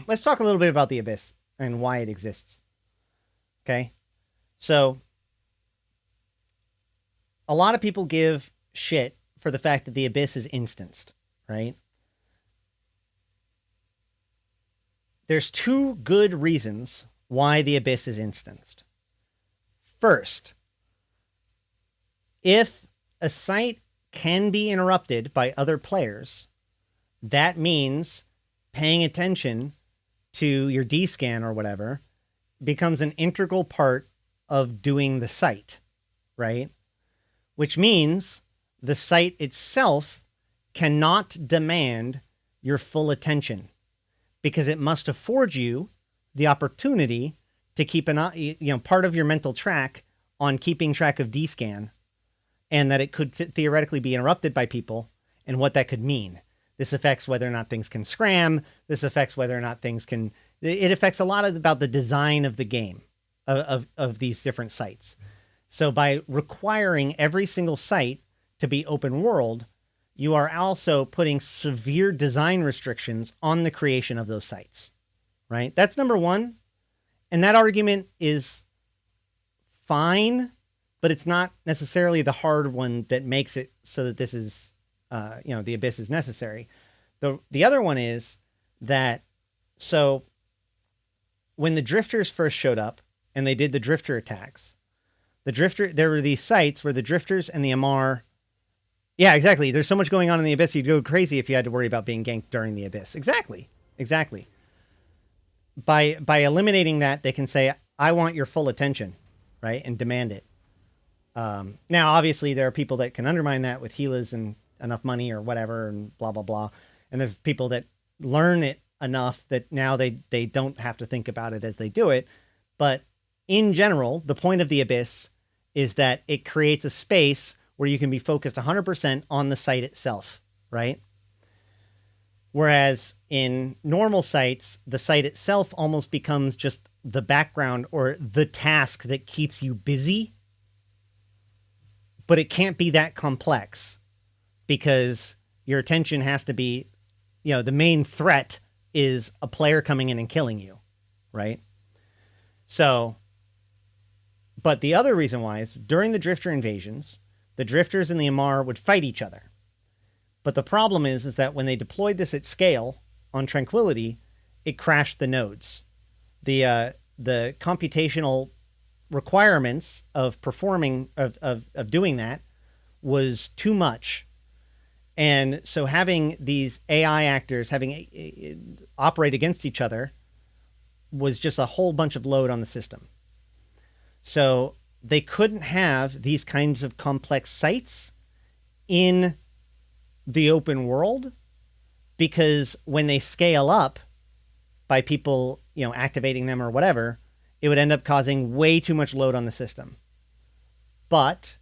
let's talk a little bit about the Abyss and why it exists. Okay? So, a lot of people give shit for the fact that the Abyss is instanced, right? There's two good reasons why the Abyss is instanced. First, if a site can be interrupted by other players, that means paying attention to your D-scan or whatever becomes an integral part of doing the site, right? Which means the site itself cannot demand your full attention because it must afford you the opportunity to keep part of your mental track on keeping track of D-scan, and that it could theoretically be interrupted by people and what that could mean. This affects whether or not things can scram. This affects whether or not things can... It affects a lot about the design of the game, of these different sites. So by requiring every single site to be open world, you are also putting severe design restrictions on the creation of those sites, right? That's number one. And that argument is fine, but it's not necessarily the hard one that makes it so that this is, the Abyss is necessary. The other one is that, so when the Drifters first showed up and they did the Drifter attacks, there were these sites where the Drifters and the Amarr, yeah, exactly. There's so much going on in the Abyss, you'd go crazy if you had to worry about being ganked during the Abyss. Exactly. By eliminating that, they can say, I want your full attention, right? And demand it. Now, obviously, there are people that can undermine that with healers and enough money or whatever and blah, blah, blah. And there's people that learn it enough that now they don't have to think about it as they do it. But in general, the point of the Abyss is that it creates a space where you can be focused 100% on the site itself, right? Whereas in normal sites, the site itself almost becomes just the background or the task that keeps you busy. But it can't be that complex because your attention has to be, the main threat is a player coming in and killing you, right? So, but the other reason why is during the Drifter invasions, the Drifters and the Amarr would fight each other. But the problem is that when they deployed this at scale on Tranquility, it crashed the nodes. The computational requirements of performing, of doing that was too much. And so having these AI actors operate against each other was just a whole bunch of load on the system. So they couldn't have these kinds of complex sites in the open world because when they scale up by people, activating them or whatever, it would end up causing way too much load on the system. But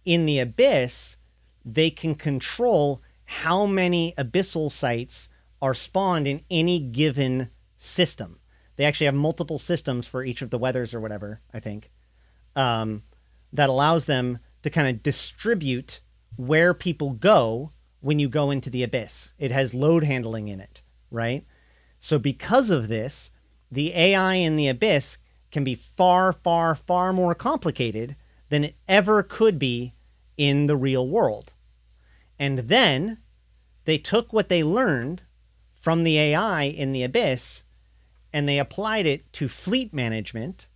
in the Abyss, they can control how many abyssal sites are spawned in any given system. They actually have multiple systems for each of the weathers or whatever, I think, that allows them to kind of distribute where people go when you go into the Abyss. It has load handling in it, right? So because of this, the AI in the Abyss can be far, far, far more complicated than it ever could be in the real world. And then they took what they learned from the AI in the Abyss and they applied it to fleet management,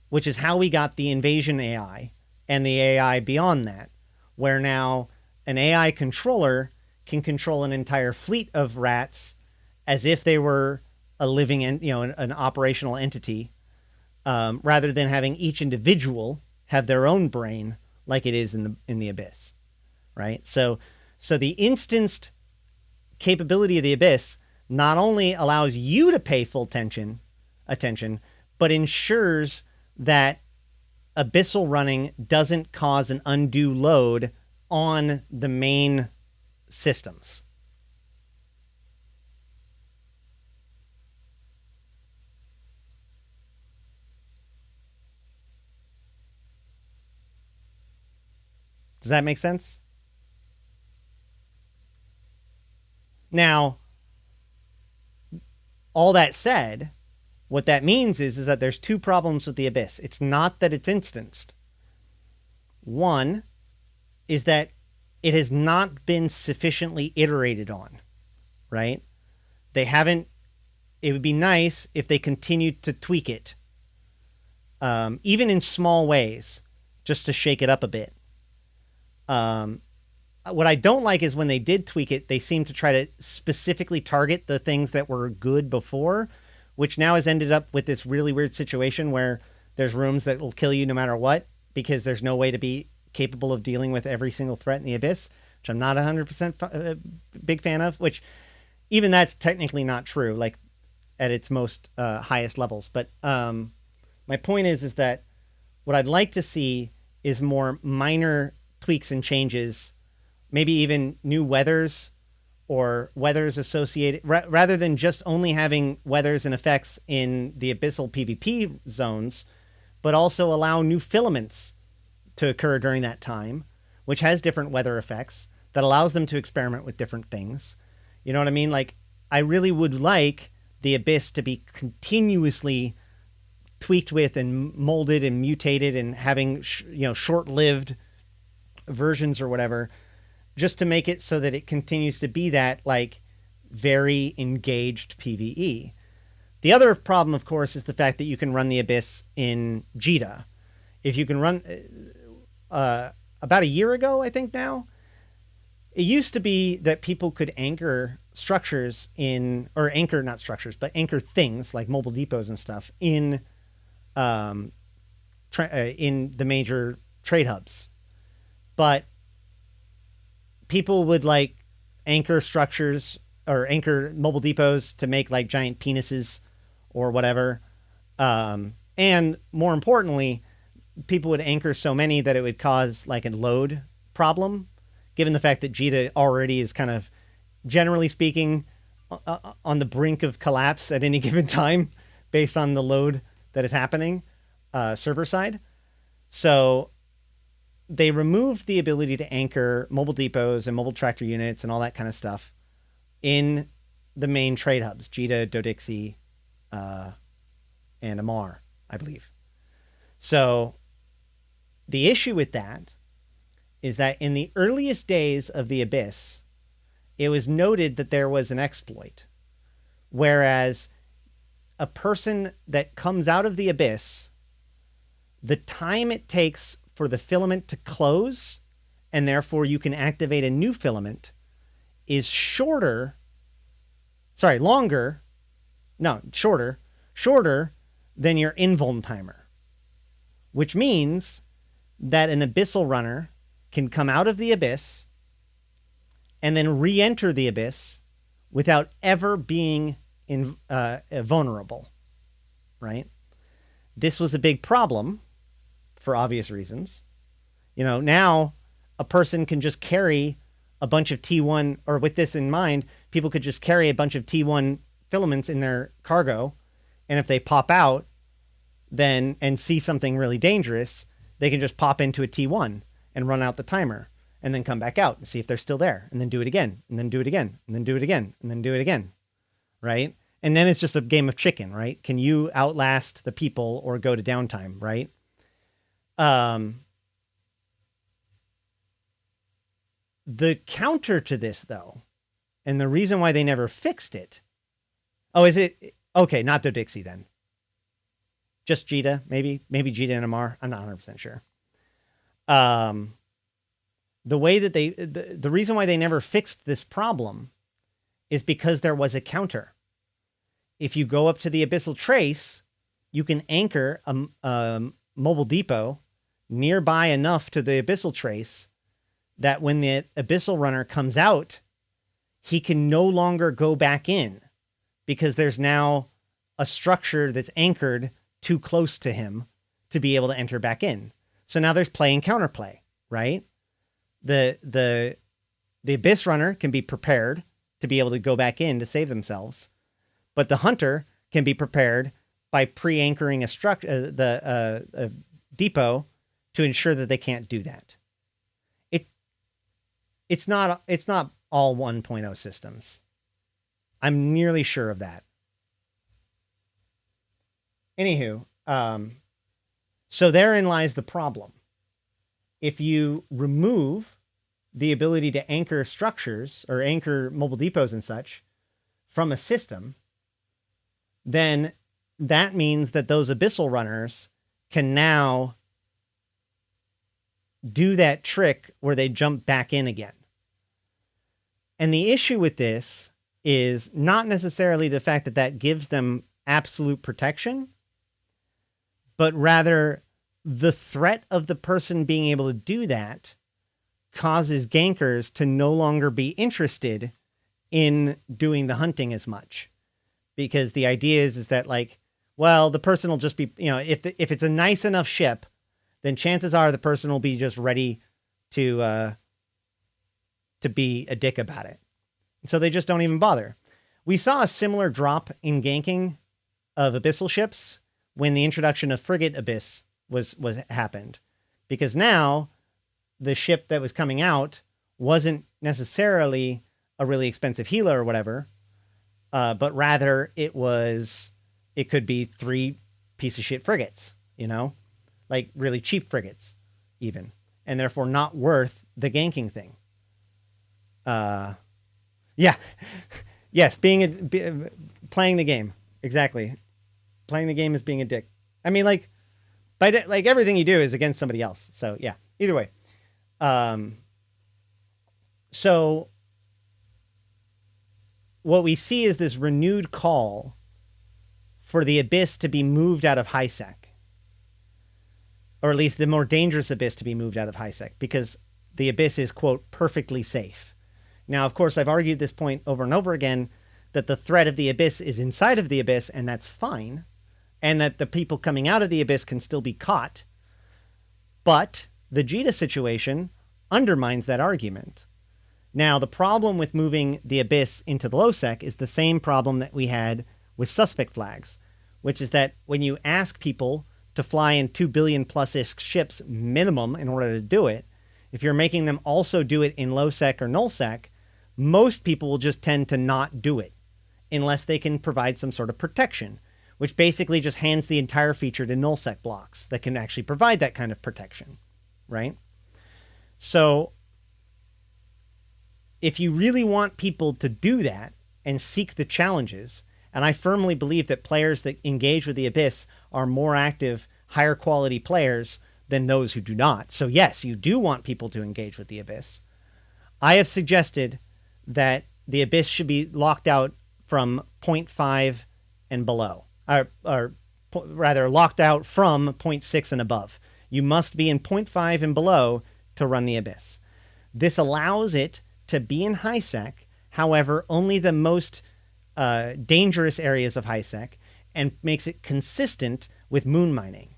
which is how we got the invasion AI and the AI beyond that, where now an AI controller can control an entire fleet of rats as if they were a living, an operational entity, rather than having each individual have their own brain like it is in the Abyss, right? So the instanced capability of the Abyss not only allows you to pay full attention, but ensures that abyssal running doesn't cause an undue load on the main systems. Does that make sense? Now, All that said, what that means is that there's two problems with the Abyss. It's not that it's instanced. One is that it has not been sufficiently iterated on, right? They haven't. It would be nice if they continued to tweak it, even in small ways, just to shake it up a bit. What I don't like is when they did tweak it, they seem to try to specifically target the things that were good before, which now has ended up with this really weird situation where there's rooms that will kill you no matter what, because there's no way to be capable of dealing with every single threat in the Abyss, which I'm not 100% big fan of, which even that's technically not true, like at its most highest levels. But my point is that what I'd like to see is more minor tweaks and changes, maybe even new weathers or weathers associated, rather than just only having weathers and effects in the abyssal PvP zones, but also allow new filaments to occur during that time, which has different weather effects that allows them to experiment with different things. You know what I mean? Like, I really would like the Abyss to be continuously tweaked with and molded and mutated and having, short-lived versions or whatever, just to make it so that it continues to be that, like, very engaged PvE. The other problem, of course, is the fact that you can run the Abyss in Jita. If you can run... about a year ago, I think now, it used to be that people could anchor structures in, or anchor, not structures, but anchor things like mobile depots and stuff in the major trade hubs. But people would like anchor structures or anchor mobile depots to make like giant penises or whatever. And more importantly, people would anchor so many that it would cause like a load problem, given the fact that Jita already is kind of, generally speaking, on the brink of collapse at any given time based on the load that is happening server side. So they removed the ability to anchor mobile depots and mobile tractor units and all that kind of stuff in the main trade hubs, Jita, Dodixie, and Amar, I believe. So the issue with that is that in the earliest days of the Abyss, it was noted that there was an exploit. Whereas a person that comes out of the Abyss, the time it takes for the filament to close, and therefore you can activate a new filament, is shorter than your invuln timer. Which means that an abyssal runner can come out of the Abyss and then re-enter the Abyss without ever being vulnerable, right? This was a big problem for obvious reasons. You know, now a person can just carry a bunch of T1, or with this in mind, people could just carry a bunch of T1 filaments in their cargo, and if they pop out then and see something really dangerous, they can just pop into a T1 and run out the timer and then come back out and see if they're still there, and then do it again, and then do it again, and then do it again, and then do it again, right? And then it's just a game of chicken, right? Can you outlast the people or go to downtime, right? The counter to this, though, and the reason why they never fixed it... Oh, is it... Okay, not Dodixie then. Just Jita, maybe? Maybe Jita and Amar. I'm not 100% sure. The way that the reason why they never fixed this problem is because there was a counter. If you go up to the Abyssal Trace, you can anchor a mobile depot nearby enough to the Abyssal Trace that when the Abyssal Runner comes out, he can no longer go back in because there's now a structure that's anchored too close to him to be able to enter back in. So now there's play and counterplay, right? The Abyss Runner can be prepared to be able to go back in to save themselves, but the Hunter can be prepared by pre-anchoring a depot to ensure that they can't do that. It's not all 1.0 systems. I'm nearly sure of that. Anywho, so therein lies the problem. If you remove the ability to anchor structures or anchor mobile depots and such from a system, then that means that those abyssal runners can now do that trick where they jump back in again. And the issue with this is not necessarily the fact that that gives them absolute protection, but rather the threat of the person being able to do that causes gankers to no longer be interested in doing the hunting as much. Because the idea is that, like, well, the person will just be, you know, if it's a nice enough ship, then chances are the person will be just ready to be a dick about it. So they just don't even bother. We saw a similar drop in ganking of abyssal ships when the introduction of Frigate Abyss was happened, because now the ship that was coming out wasn't necessarily a really expensive healer or whatever, but rather it could be 3 piece of shit frigates, you know, like really cheap frigates even, and therefore not worth the ganking thing. Yeah. Yes, playing the game. Exactly. Playing the game is being a dick. I mean, like, like everything you do is against somebody else. So yeah, either way. So what we see is this renewed call for the Abyss to be moved out of high sec, or at least the more dangerous Abyss to be moved out of high sec, because the Abyss is, quote, perfectly safe. Now, of course, I've argued this point over and over again, that the threat of the Abyss is inside of the Abyss, and that's fine, and that the people coming out of the Abyss can still be caught. But the Jita situation undermines that argument. Now, the problem with moving the Abyss into the low sec is the same problem that we had with suspect flags, which is that when you ask people to fly in 2 billion plus ISK ships minimum in order to do it, if you're making them also do it in low sec or null sec, most people will just tend to not do it unless they can provide some sort of protection, which basically just hands the entire feature to nullsec blocks that can actually provide that kind of protection, right? So if you really want people to do that and seek the challenges, and I firmly believe that players that engage with the Abyss are more active, higher quality players than those who do not. So yes, you do want people to engage with the Abyss. I have suggested that the Abyss should be locked out from 0.5 and below, or rather locked out from 0.6 and above. You must be in 0.5 and below to run the Abyss. This allows it to be in high sec, however, only the most dangerous areas of high sec, and makes it consistent with moon mining,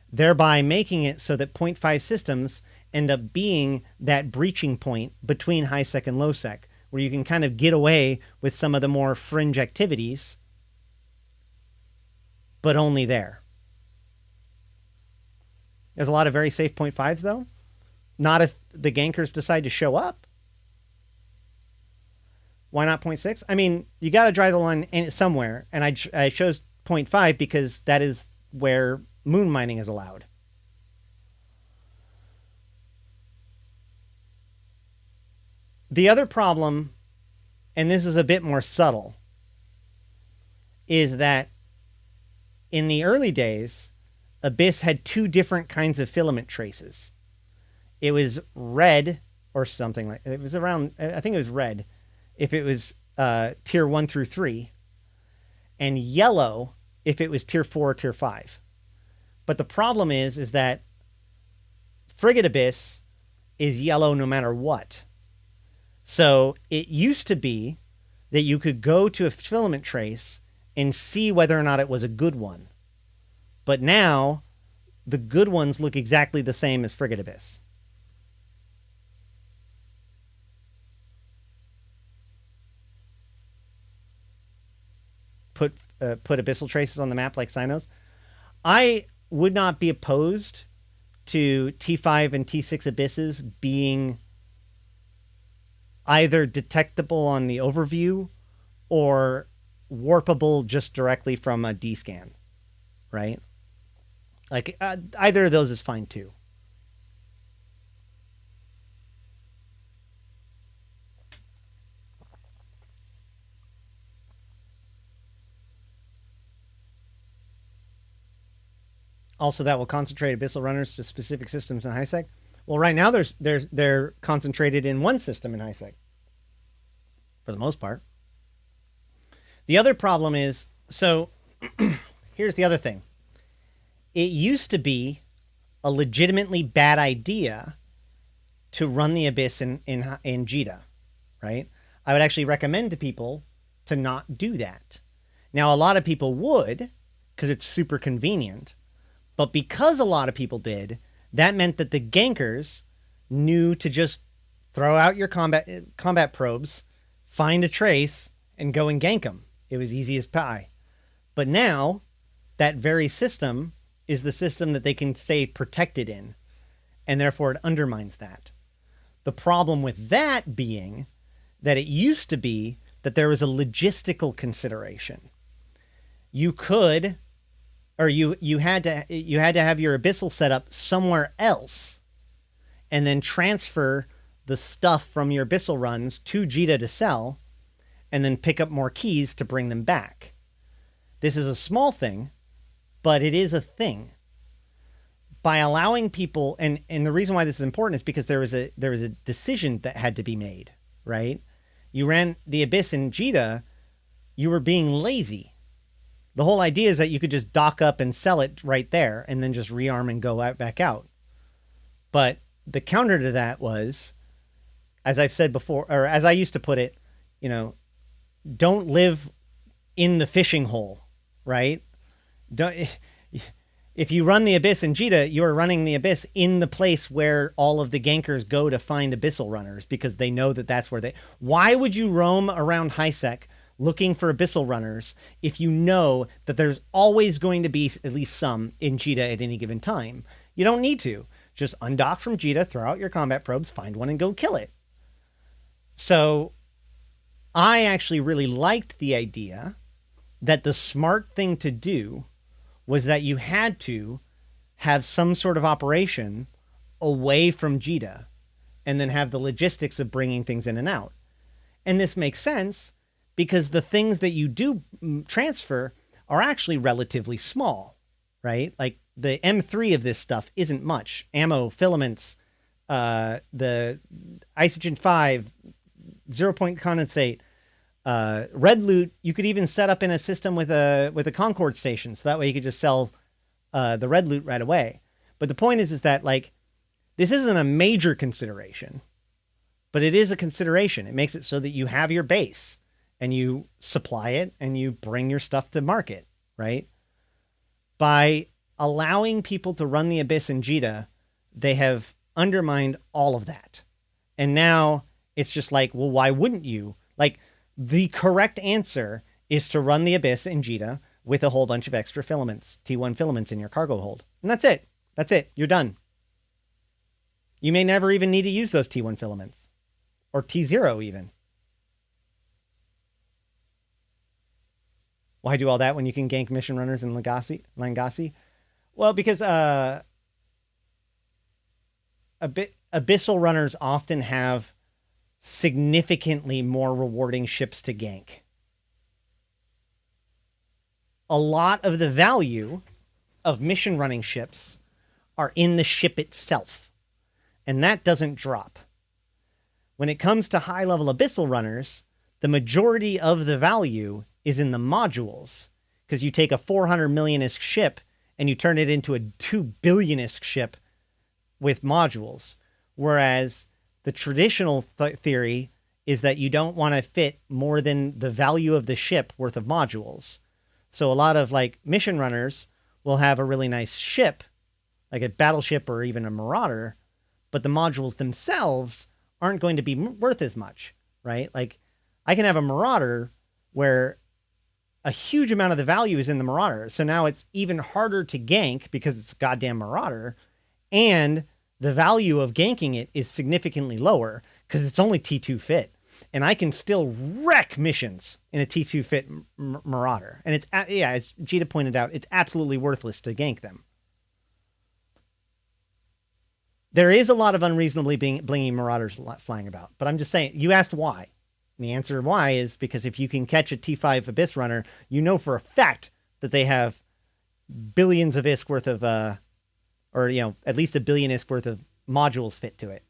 thereby making it so that 0.5 systems end up being that breaching point between high sec and low sec, where you can kind of get away with some of the more fringe activities, but only there. There's a lot of very safe 0.5s, though. Not if the gankers decide to show up. Why not 0.6? I mean, you got to draw the line somewhere, and I chose 0.5 because that is where moon mining is allowed. The other problem, and this is a bit more subtle, is that in the early days, Abyss had 2 different kinds of filament traces. It was red or something like it was around, I think it was red if it was tier 1 through 3, and yellow if it was tier 4 or tier 5. But the problem is that Frigate Abyss is yellow no matter what. So it used to be that you could go to a filament trace and see whether or not it was a good one. But now the good ones look exactly the same as Frigate Abyss. Put abyssal traces on the map like Sinos. I would not be opposed to T5 and T6 abysses being either detectable on the overview or warpable just directly from a D-scan. right? Like, either of those is fine too. Also, that will concentrate abyssal runners to specific systems in HiSec. Well, right now they're concentrated in one system in HiSec, for the most part. The other problem is, so here's the other thing. It used to be a legitimately bad idea to run the Abyss in Jita, right? I would actually recommend to people to not do that. Now, a lot of people would, because it's super convenient. But because a lot of people did, that meant that the gankers knew to just throw out your combat probes, find a trace, and go and gank them. It was easy as pie. But now, that very system is the system that they can stay protected in, and therefore it undermines that. The problem with that being that it used to be that there was a logistical consideration. You could, or you had to have your abyssal set up somewhere else, and then transfer the stuff from your abyssal runs to Jita to sell, and then pick up more keys to bring them back. This is a small thing, but it is a thing. By allowing people, and the reason why this is important is because there was a decision that had to be made, right? You ran the Abyss in Jita, you were being lazy. The whole idea is that you could just dock up and sell it right there and then just rearm and go back out. But the counter to that was, as I've said before, or as I used to put it, don't live in the fishing hole, right? If you run the Abyss in Jita, you're running the Abyss in the place where all of the gankers go to find abyssal runners, because they know that that's where they... Why would you roam around HiSec looking for abyssal runners if you know that there's always going to be at least some in Jita at any given time? You don't need to. Just undock from Jita, throw out your combat probes, find one, and go kill it. So I actually really liked the idea that the smart thing to do was that you had to have some sort of operation away from Jita and then have the logistics of bringing things in and out. And this makes sense because the things that you do transfer are actually relatively small, right? Like the M3 of this stuff isn't much. Ammo, filaments, the Isogen 5, 0-point condensate, red loot, you could even set up in a system with a Concord station, so that way you could just sell the red loot right away. But the point is that, like, this isn't a major consideration, but it is a consideration. It makes it so that you have your base and you supply it and you bring your stuff to market, right? By allowing people to run the Abyss in Jita, they have undermined all of that. And now it's just like, well, why wouldn't you? Like, the correct answer is to run the Abyss in Jita with a whole bunch of extra filaments, T1 filaments in your cargo hold. And that's it. That's it. You're done. You may never even need to use those T1 filaments. Or T0 even. Why do all that when you can gank mission runners in Langasi? Well, because abyssal runners often have significantly more rewarding ships to gank. A lot of the value of mission running ships are in the ship itself, and that doesn't drop. When it comes to high-level abyssal runners, the majority of the value is in the modules, because you take a 400 million-isk ship and you turn it into a 2 billion-isk ship with modules, whereas the traditional theory is that you don't want to fit more than the value of the ship worth of modules. So a lot of like mission runners will have a really nice ship, like a battleship or even a marauder, but the modules themselves aren't going to be worth as much, right? Like I can have a marauder where a huge amount of the value is in the marauder. So now it's even harder to gank because it's a goddamn marauder, and the value of ganking it is significantly lower because it's only T2 fit. and I can still wreck missions in a T2 fit Marauder. And it's, yeah, as Jita pointed out, it's absolutely worthless to gank them. There is a lot of unreasonably blingy Marauders flying about, but I'm just saying, you asked why. And the answer why is because if you can catch a T5 Abyss Runner, you know for a fact that they have billions of ISK worth of, or, you know, at least a billion ISK worth of modules fit to it.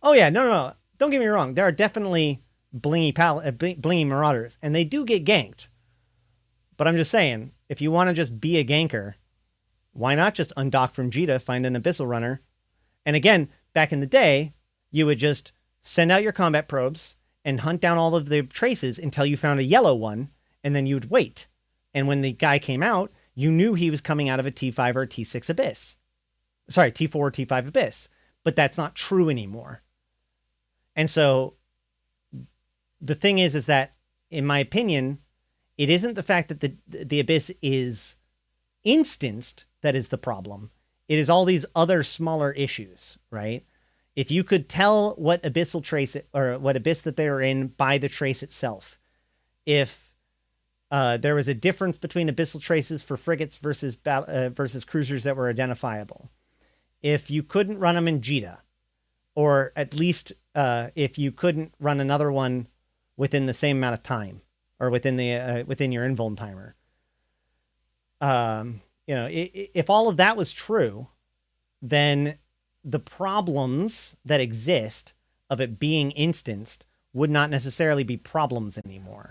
Oh yeah, no. Don't get me wrong. There are definitely blingy Marauders, and they do get ganked. But I'm just saying, if you want to just be a ganker, why not just undock from Jita, find an Abyssal Runner? And again, back in the day, you would just send out your combat probes and hunt down all of the traces until you found a yellow one, and then you would wait. And when the guy came out, you knew he was coming out of a T5 or a T6 Abyss. Sorry, T4 or T5 Abyss. But that's not true anymore. And so the thing is that, in my opinion, it isn't the fact that the Abyss is instanced that is the problem. It is all these other smaller issues, right? If you could tell what abyssal trace or what abyss that they are in by the trace itself, if there was a difference between abyssal traces for frigates versus cruisers that were identifiable, if you couldn't run them in Jita, or at least if you couldn't run another one within the same amount of time, or within the within your invuln timer. You know, if all of that was true, then the problems that exist of it being instanced would not necessarily be problems anymore.